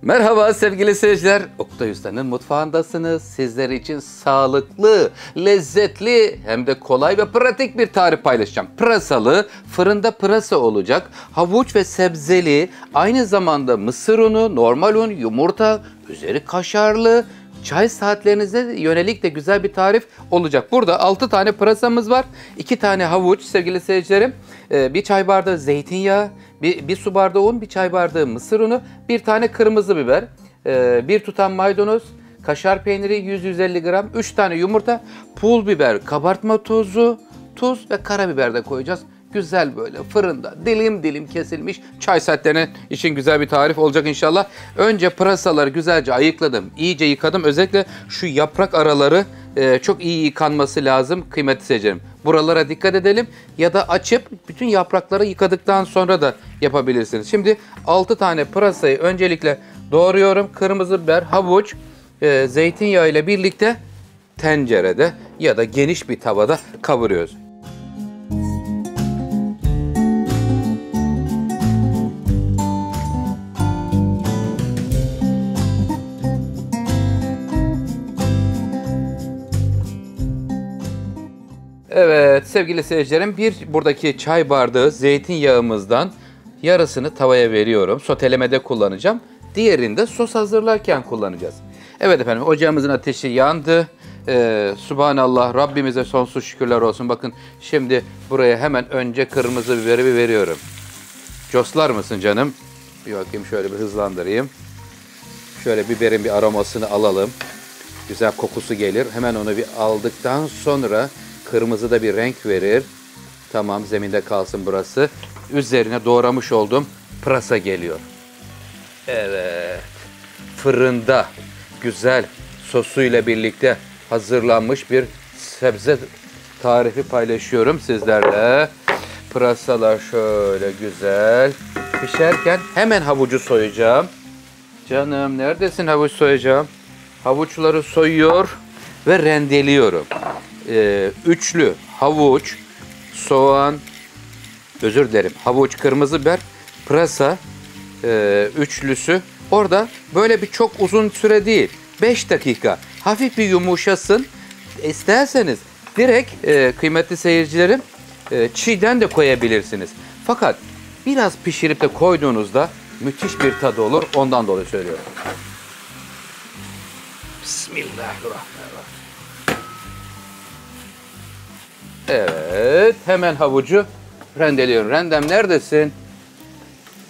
Merhaba sevgili seyirciler. Oktay Usta'nın mutfağındasınız. Sizler için sağlıklı, lezzetli hem de kolay ve pratik bir tarif paylaşacağım. Pırasalı, fırında pırasa olacak. Havuç ve sebzeli, aynı zamanda mısır unu, normal un, yumurta, üzeri kaşarlı, çay saatlerinize yönelik de güzel bir tarif olacak. Burada 6 tane pırasamız var. 2 tane havuç sevgili seyircilerim. Bir çay bardağı zeytinyağı, bir su bardağı un, bir çay bardağı mısır unu, bir tane kırmızı biber, bir tutam maydanoz, kaşar peyniri 100-150 gram, 3 tane yumurta, pul biber, kabartma tozu, tuz ve karabiber de koyacağız. Güzel böyle fırında dilim dilim kesilmiş çay saatlerine için güzel bir tarif olacak inşallah. Önce pırasaları güzelce ayıkladım, iyice yıkadım. Özellikle şu yaprak araları çok iyi yıkanması lazım kıymetli seyircilerim. Buralara dikkat edelim ya da açıp bütün yaprakları yıkadıktan sonra da yapabilirsiniz. Şimdi 6 tane pırasayı öncelikle doğruyorum. Kırmızı biber, havuç, zeytinyağı ile birlikte tencerede ya da geniş bir tavada kavuruyoruz. Evet sevgili seyircilerim, bir buradaki çay bardağı zeytinyağımızdan yarısını tavaya veriyorum. Sotelemede kullanacağım. Diğerini de sos hazırlarken kullanacağız. Evet efendim, ocağımızın ateşi yandı. Subhanallah, Rabbimize sonsuz şükürler olsun. Bakın şimdi buraya hemen önce kırmızı biberi veriyorum. Coslar mısın canım? Bir bakayım, şöyle bir hızlandırayım. Şöyle biberin bir aromasını alalım. Güzel kokusu gelir. Hemen onu bir aldıktan sonra kırmızı da bir renk verir. Tamam, zeminde kalsın burası. Üzerine doğramış olduğum pırasa geliyor. Evet. Fırında güzel sosuyla birlikte hazırlanmış bir sebze tarifi paylaşıyorum sizlerle. Pırasalar şöyle güzel pişerken hemen havucu soyacağım. Canım neredesin havuç soyacağım? Havuçları soyuyor ve rendeliyorum. Üçlü havuç, soğan, özür dilerim, havuç, kırmızı biber, pırasa üçlüsü. Orada böyle bir çok uzun süre değil, 5 dakika hafif bir yumuşasın. İsterseniz direkt kıymetli seyircilerim çiğden de koyabilirsiniz. Fakat biraz pişirip de koyduğunuzda müthiş bir tadı olur. Ondan dolayı söylüyorum. Bismillahirrahmanirrahim. Evet, hemen havucu rendeliyorum. Rendem neredesin?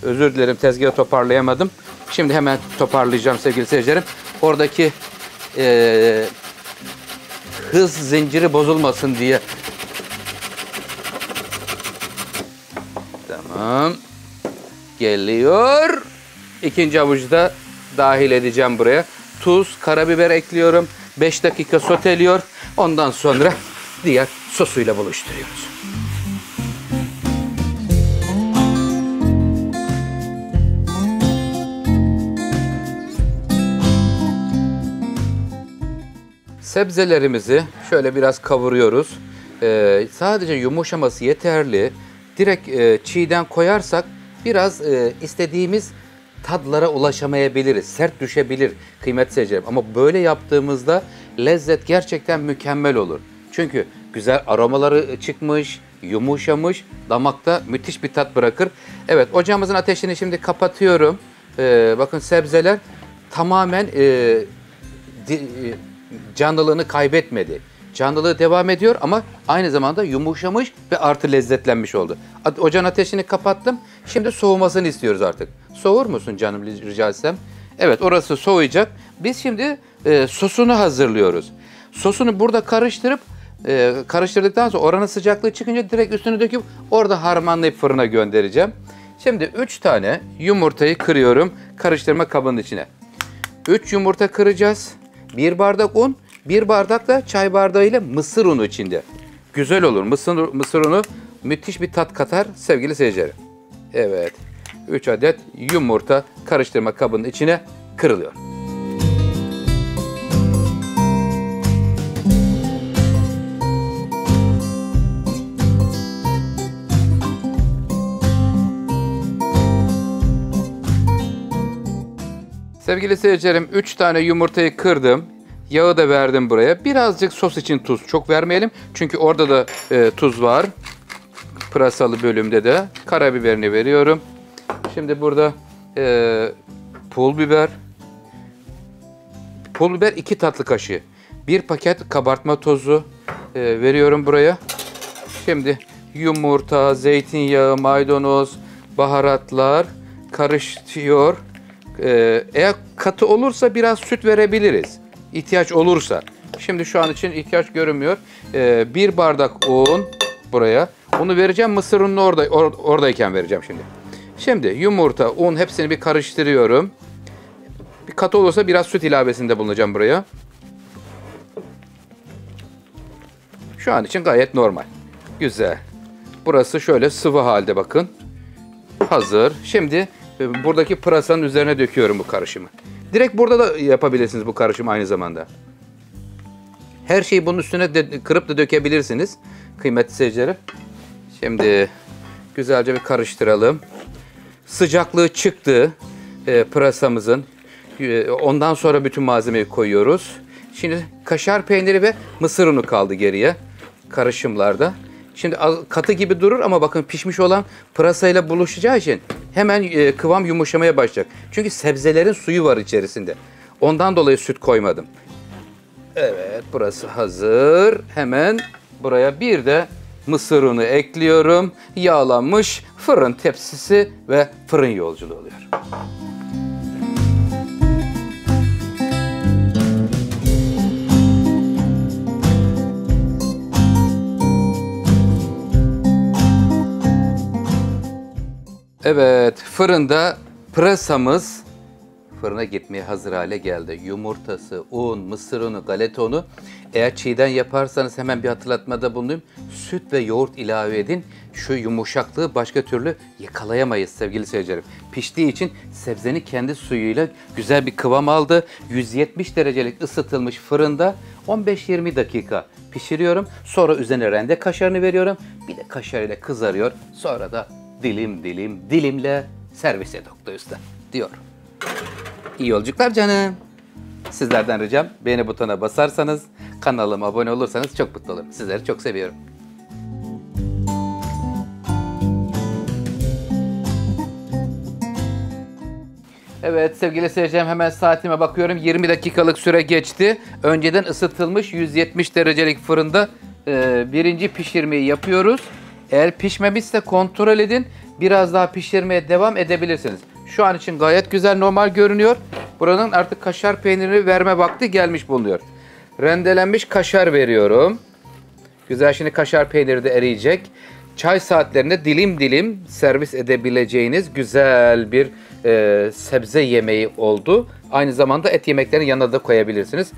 Özür dilerim, tezgahı toparlayamadım. Şimdi hemen toparlayacağım sevgili seyircilerim. Oradaki hız zinciri bozulmasın diye. Tamam. Geliyor. İkinci havucu da dahil edeceğim buraya. Tuz, karabiber ekliyorum. 5 dakika soteliyor. Ondan sonra diğer sosuyla buluşturuyoruz. Sebzelerimizi şöyle biraz kavuruyoruz. Sadece yumuşaması yeterli. Direkt çiğden koyarsak biraz istediğimiz tadlara ulaşamayabiliriz. Sert düşebilir kıymetli seyircilerim. Ama böyle yaptığımızda lezzet gerçekten mükemmel olur. Çünkü güzel aromaları çıkmış, yumuşamış, damakta müthiş bir tat bırakır. Evet, ocağımızın ateşini şimdi kapatıyorum. Bakın sebzeler tamamen canlılığını kaybetmedi. Canlılığı devam ediyor ama aynı zamanda yumuşamış ve artı lezzetlenmiş oldu. Ocağın ateşini kapattım. Şimdi soğumasını istiyoruz artık. Soğur musun canım rica etsem? Evet, orası soğuyacak. Biz şimdi sosunu hazırlıyoruz. Sosunu burada karıştırdıktan sonra oranın sıcaklığı çıkınca direkt üstüne döküp orada harmanlayıp fırına göndereceğim. Şimdi 3 tane yumurtayı kırıyorum karıştırma kabının içine. 3 yumurta kıracağız. 1 bardak un, 1 bardak da çay bardağıyla mısır unu içinde. Güzel olur. Mısır unu müthiş bir tat katar sevgili seyircilerim. Evet. 3 adet yumurta karıştırma kabının içine kırılıyor. Sevgili seyircilerim, 3 tane yumurtayı kırdım. Yağı da verdim buraya. Birazcık sos için tuz. Çok vermeyelim. Çünkü orada da tuz var. Pırasalı bölümde de. Karabiberini veriyorum. Şimdi burada pul biber. Pul biber 2 tatlı kaşığı. 1 paket kabartma tozu veriyorum buraya. Şimdi yumurta, zeytinyağı, maydanoz, baharatlar karıştırıyor. Eğer katı olursa biraz süt verebiliriz. İhtiyaç olursa. Şimdi şu an için ihtiyaç görünmüyor. 1 bardak un buraya. Onu vereceğim, mısır ununu oradayken vereceğim şimdi. Şimdi yumurta, un hepsini bir karıştırıyorum. Bir katı olursa biraz süt ilavesinde bulunacağım buraya. Şu an için gayet normal. Güzel. Burası şöyle sıvı halde bakın. Hazır. Şimdi buradaki pırasanın üzerine döküyorum bu karışımı. Direkt burada da yapabilirsiniz bu karışımı aynı zamanda. Her şeyi bunun üstüne kırıp da dökebilirsiniz. Kıymetli seyircilerim. Şimdi güzelce bir karıştıralım. Sıcaklığı çıktı pırasamızın. Ondan sonra bütün malzemeyi koyuyoruz. Şimdi kaşar peyniri ve mısır unu kaldı geriye karışımlarda. Şimdi katı gibi durur ama bakın pişmiş olan pırasayla buluşacağı için hemen kıvam yumuşamaya başlayacak. Çünkü sebzelerin suyu var içerisinde. Ondan dolayı süt koymadım. Evet, burası hazır. Hemen buraya bir de mısır unu ekliyorum. Yağlanmış fırın tepsisi ve fırın yolculuğu oluyor. Evet, fırında pırasamız fırına gitmeye hazır hale geldi. Yumurtası, un, mısır unu, galeta unu. Eğer çiğden yaparsanız hemen bir hatırlatmada bulunayım. Süt ve yoğurt ilave edin. Şu yumuşaklığı başka türlü yakalayamayız sevgili seyircilerim. Piştiği için sebzenin kendi suyuyla güzel bir kıvam aldı. 170 derecelik ısıtılmış fırında 15-20 dakika pişiriyorum. Sonra üzerine rende kaşarını veriyorum. Bir de kaşar ile kızarıyor. Sonra da dilimle servise Doktor Usta diyor. İyi yolculuklar canım. Sizlerden ricam beğeni butonuna basarsanız, kanalıma abone olursanız çok mutlu olurum. Sizleri çok seviyorum. Evet sevgili seyircilerim, hemen saatime bakıyorum. 20 dakikalık süre geçti. Önceden ısıtılmış 170 derecelik fırında birinci pişirmeyi yapıyoruz. Eğer pişmemişse kontrol edin. Biraz daha pişirmeye devam edebilirsiniz. Şu an için gayet güzel, normal görünüyor. Buranın artık kaşar peynirini verme vakti gelmiş bulunuyor. Rendelenmiş kaşar veriyorum. Güzel, şimdi kaşar peyniri de eriyecek. Çay saatlerinde dilim dilim servis edebileceğiniz güzel bir sebze yemeği oldu. Aynı zamanda et yemeklerinin yanına da koyabilirsiniz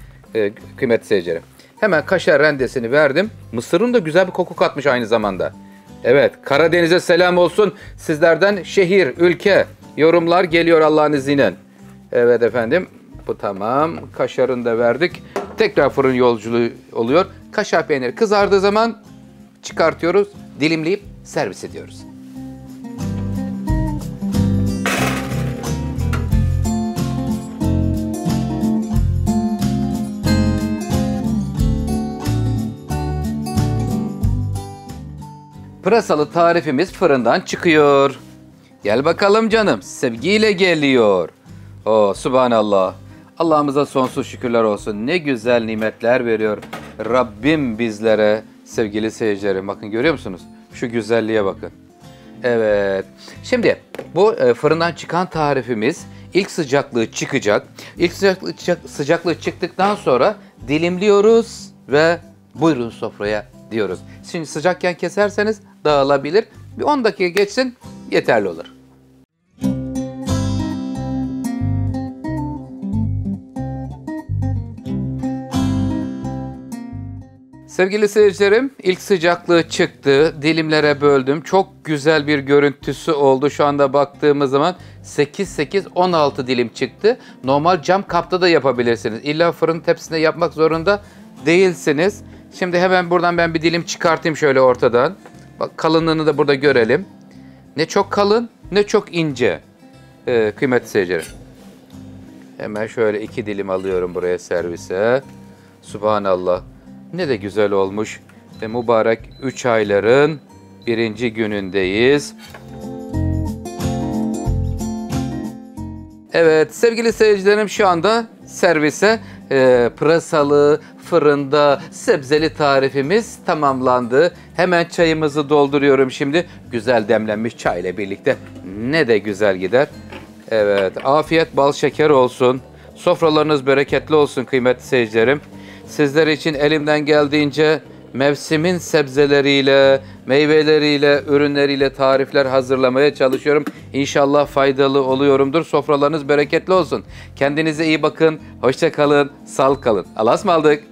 kıymetli seyircilerim. Hemen kaşar rendesini verdim. Mısırın da güzel bir koku katmış aynı zamanda. Evet, Karadeniz'e selam olsun. Sizlerden şehir, ülke, yorumlar geliyor Allah'ın izniyle. Evet efendim, bu tamam. Kaşarını da verdik. Tekrar fırın yolculuğu oluyor. Kaşar peyniri kızardığı zaman çıkartıyoruz, dilimleyip servis ediyoruz. Pırasalı tarifimiz fırından çıkıyor. Gel bakalım canım, sevgiyle geliyor. Oh subhanallah. Allah'ımıza sonsuz şükürler olsun. Ne güzel nimetler veriyor Rabbim bizlere sevgili seyircilerim. Bakın görüyor musunuz? Şu güzelliğe bakın. Evet. Şimdi bu fırından çıkan tarifimiz ilk sıcaklığı çıkacak. İlk sıcaklığı çıktıktan sonra dilimliyoruz ve buyurun sofraya diyoruz. Şimdi sıcakken keserseniz dağılabilir. Bir 10 dakika geçsin yeterli olur. Sevgili seyircilerim, ilk sıcaklığı çıktı. Dilimlere böldüm. Çok güzel bir görüntüsü oldu. Şu anda baktığımız zaman 8-8-16 dilim çıktı. Normal cam kapta da yapabilirsiniz. İlla fırın tepsisinde yapmak zorunda değilsiniz. Şimdi hemen buradan ben bir dilim çıkartayım şöyle ortadan. Bak kalınlığını da burada görelim. Ne çok kalın ne çok ince kıymetli seyircilerim. Hemen şöyle 2 dilim alıyorum buraya servise. Subhanallah. Ne de güzel olmuş. Mübarek 3 ayların 1. günündeyiz. Evet sevgili seyircilerim, şu anda servise pırasalı, fırında, sebzeli tarifimiz tamamlandı. Hemen çayımızı dolduruyorum şimdi. Güzel demlenmiş çay ile birlikte ne de güzel gider. Evet, afiyet bal şeker olsun. Sofralarınız bereketli olsun kıymetli seyircilerim. Sizler için elimden geldiğince mevsimin sebzeleriyle, meyveleriyle, ürünleriyle tarifler hazırlamaya çalışıyorum. İnşallah faydalı oluyorumdur. Sofralarınız bereketli olsun. Kendinize iyi bakın. Hoşça kalın. Sağlık kalın. Allah'a ısmarladık.